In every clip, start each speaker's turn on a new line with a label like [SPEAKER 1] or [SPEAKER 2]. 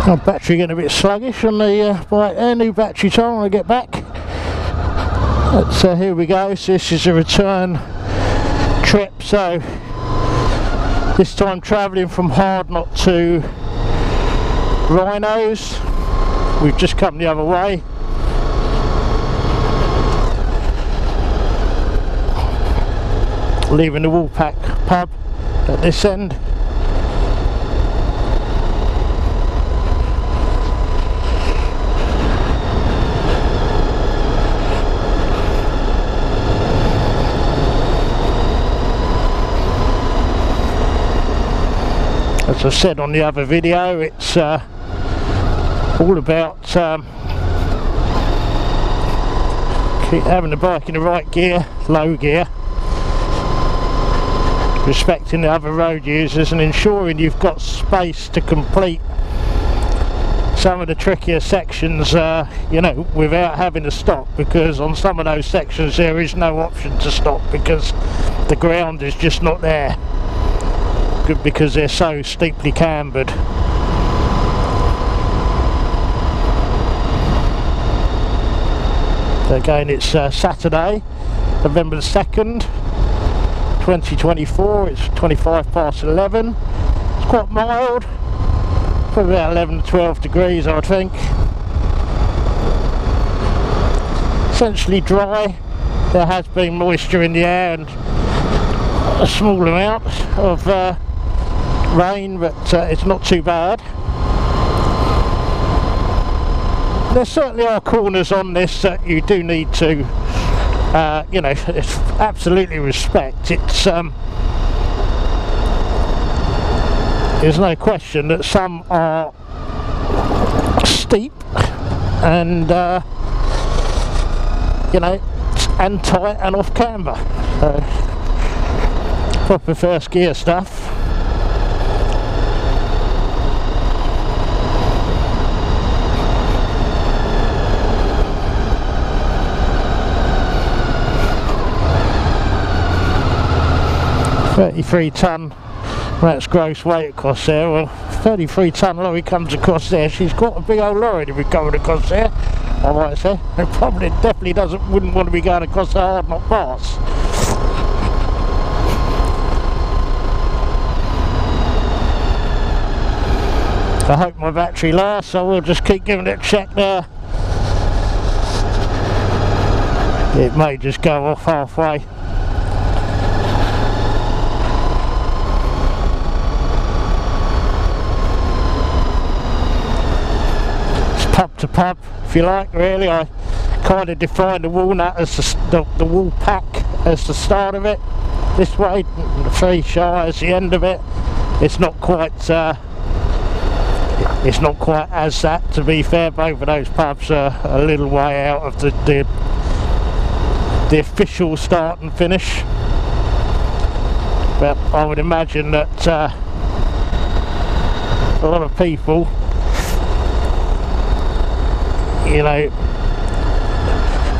[SPEAKER 1] My battery getting a bit sluggish on the bike there. New battery time when I get back. But here we go. So this is a return trip. So this time travelling from Hardknott to Wrynose. We've just come the other way. Leaving the Woolpack pub at this end. As I said on the other video, it's all about having the bike in the right gear, low gear, respecting the other road users and ensuring you've got space to complete some of the trickier sections, you know, without having to stop, because on some of those sections there is no option to stop because the ground is just not there. Because they're so steeply cambered. So again, it's Saturday, November the 2nd, 2024. It's 25 past 11. It's quite mild, probably about 11 to 12 degrees, I think. Essentially dry. There has been moisture in the air and a small amount of rain, but it's not too bad. There certainly are corners on this that you do need to, you know, absolutely respect. It's there's no question that some are steep and you know, and tight and off camber. So proper first gear stuff. $33 ton, that's gross weight across there. Well, 33 ton lorry comes across there. She's got a big old lorry to be coming across there, I might say. It probably definitely wouldn't want to be going across the Hardknott Pass. I hope my battery lasts, so we'll just keep giving it a check there. It may just go off halfway. Pub to pub, if you like, really. I kind of define the Walnut as the Woolpack as the start of it. This way, the Three Shires the end of it. It's not quite as that, to be fair. Both of those pubs are a little way out of the official start and finish. But I would imagine that a lot of people, you know,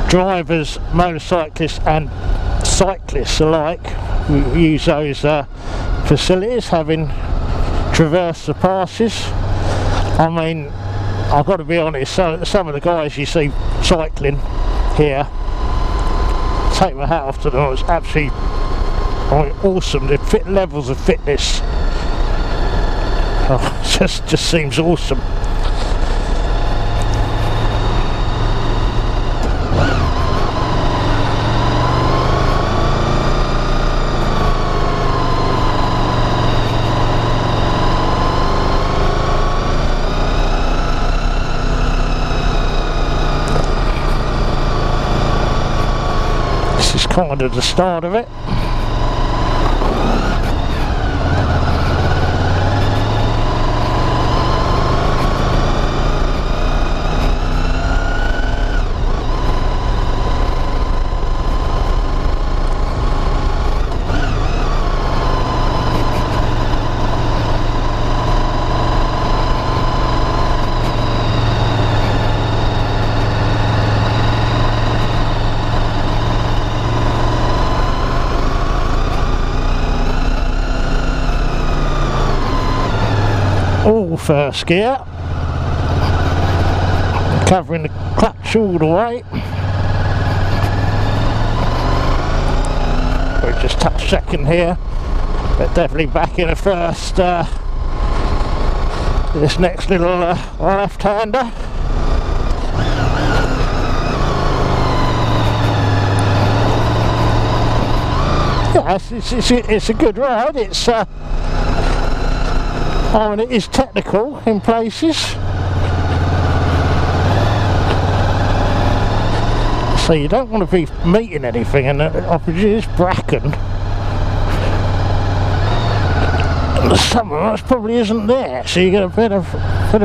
[SPEAKER 1] drivers, motorcyclists and cyclists alike, who use those facilities, having traversed the passes. I mean, I've got to be honest, some of the guys you see cycling here, take my hat off to them. It's absolutely, I mean, awesome. The levels of fitness, just seems awesome. Kind of the start of it. All first gear. covering the clutch all the way. We've just touched second here, but definitely back in the first. This next little left-hander. Yeah, it's a good ride. It's I mean, it is technical in places. So you don't want to be meeting anything, and obviously it's bracken. And some of us probably isn't there, so you get a better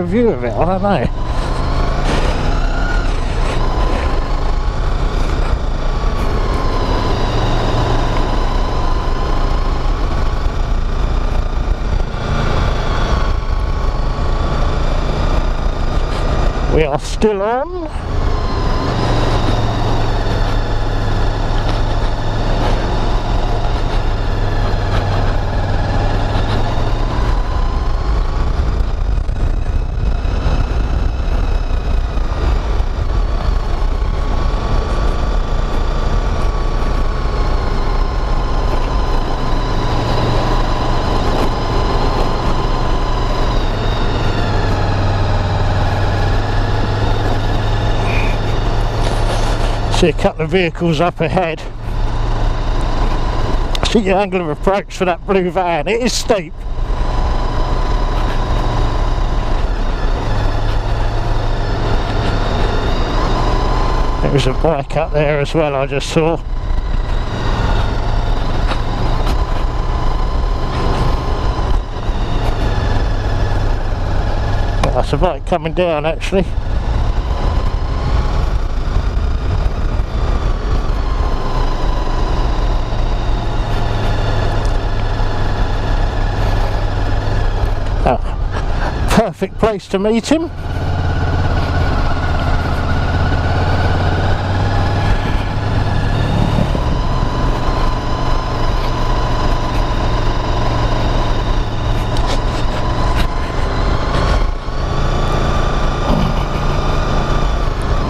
[SPEAKER 1] view of it. I don't know. We are still on. See a couple of vehicles up ahead. See the angle of approach for that blue van. It is steep. There was a bike up there as well, I just saw. Well, that's a bike coming down actually. Perfect place to meet him.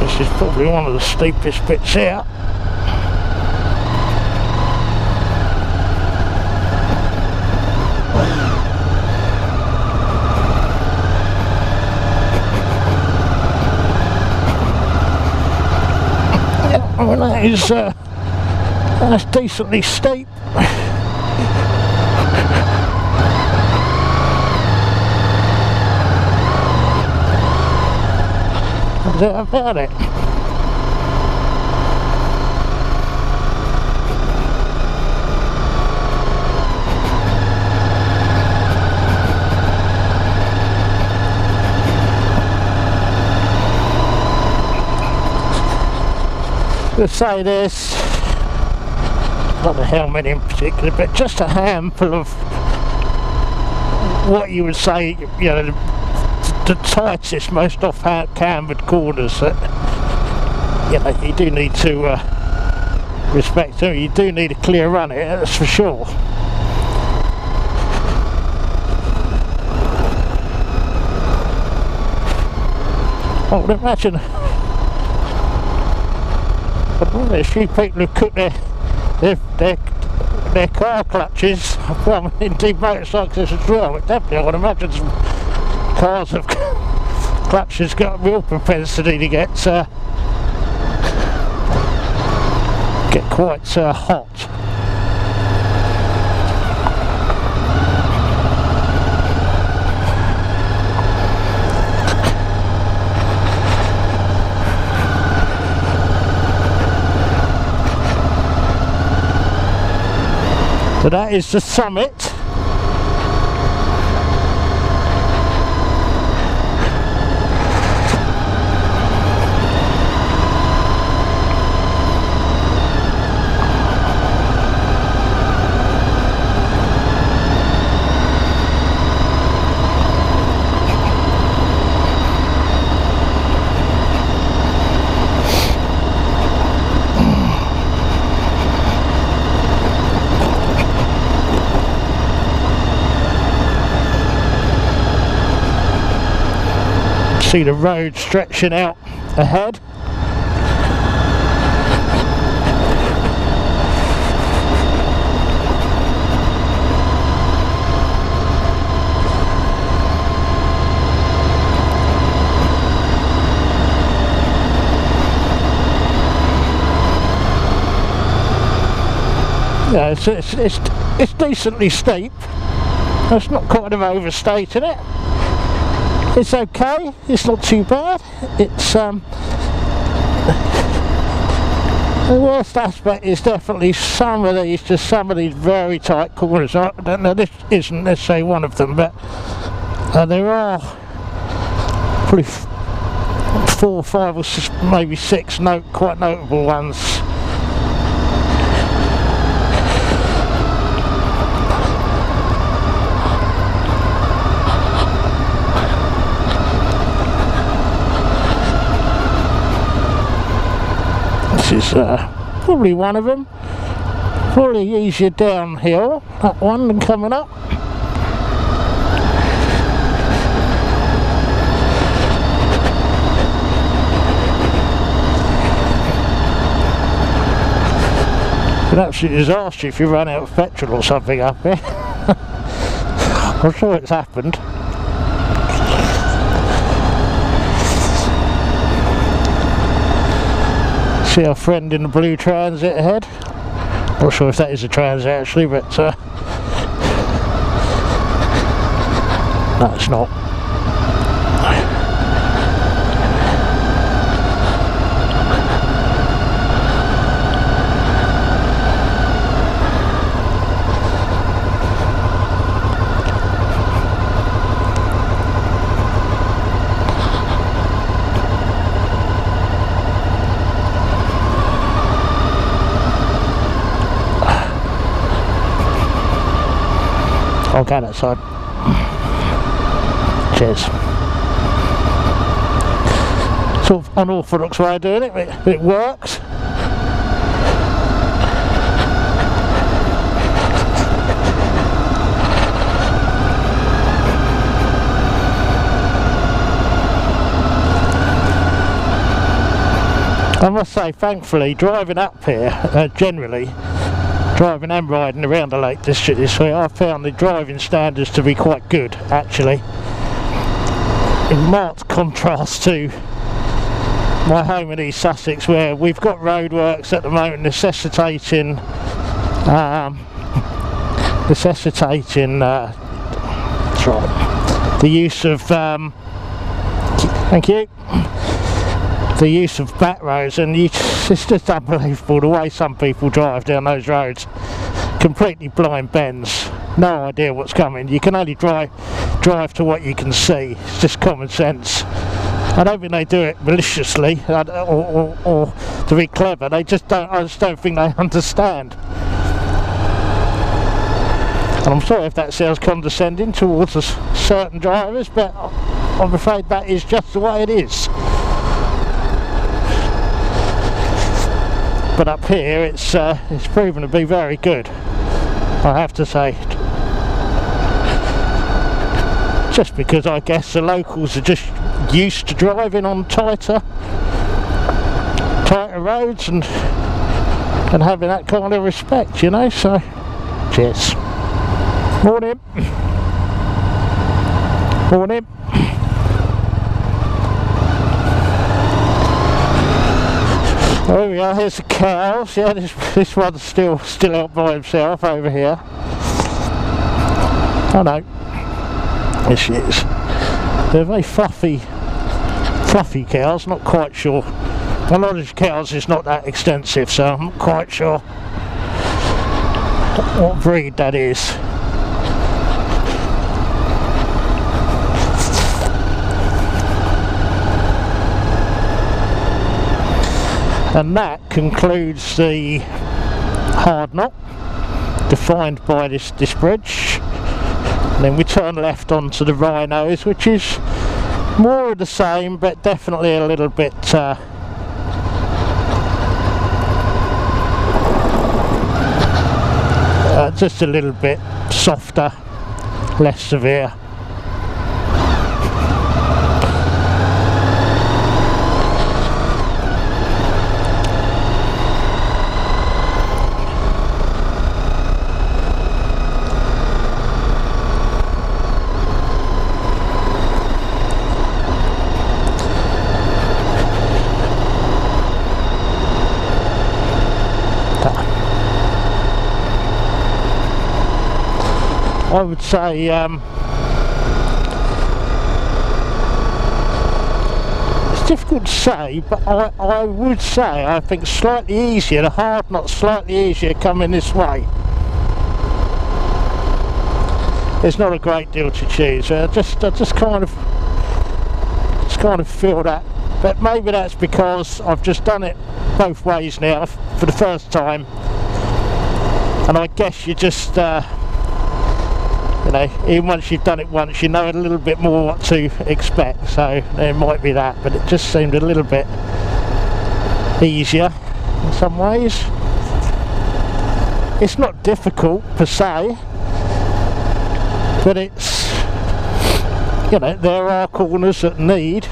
[SPEAKER 1] This is probably one of the steepest bits here. Well, that's decently steep. Is that about it? To say this, not the helmet in particular, but just a handful of what you would say, you know, the tightest, most off-hand cambered corners that, you know, you do need to respect them. You do need a clear run it, that's for sure. I would imagine there's a few people who cut their car clutches, well, indeed motorcyclists as well, but definitely I would imagine some cars have clutches got a real propensity to get quite hot. So that is the summit. See the road stretching out ahead. Yeah, it's decently steep. That's not kind of overstating it. It's okay. It's not too bad. It's the worst aspect is definitely some of these very tight corners. I don't know, this isn't necessarily one of them, but there are probably 4, 5 or 6, maybe 6 quite notable ones. This is probably one of them. Probably easier downhill, that one, than coming up. It's an absolute disaster if you run out of petrol or something up here. I'm sure it's happened. See our friend in the blue Transit ahead. Not sure if that is a Transit actually, but no, it's not. I'll go that side. Cheers. Sort of unorthodox way of doing it, but it works. I must say, thankfully, driving up here, generally, driving and riding around the Lake District this way, I've found the driving standards to be quite good, actually. In marked contrast to my home in East Sussex, where we've got roadworks at the moment necessitating that's right, the use of thank you, the use of back roads, and it's just unbelievable the way some people drive down those roads. Completely blind bends, no idea what's coming. You can only drive to what you can see. It's just common sense. I don't think they do it maliciously or to be clever. They just don't. I just don't think they understand. And I'm sorry if that sounds condescending towards certain drivers, but I'm afraid that is just the way it is. But up here it's proven to be very good, I have to say. Just because I guess the locals are just used to driving on tighter roads and having that kind of respect, you know. So cheers. Morning. Morning. There we are, here's the cows. Yeah, this one's still out by himself over here. Oh no. There she is. They're very fluffy cows, not quite sure. My knowledge of cows is not that extensive, so I'm not quite sure what breed that is. And that concludes the Hardknott, defined by this bridge. And then we turn left onto the Wrynose, which is more of the same, but definitely a little bit just a little bit softer, less severe. I would say it's difficult to say, but I would say I think slightly easier, the Hardknott slightly easier coming this way. There's not a great deal to choose. I just kind of feel that, but maybe that's because I've just done it both ways now for the first time, and I guess you just you know, even once you've done it once, you know a little bit more what to expect, so there might be that, but it just seemed a little bit easier in some ways. It's not difficult per se, but it's, you know, there are corners that need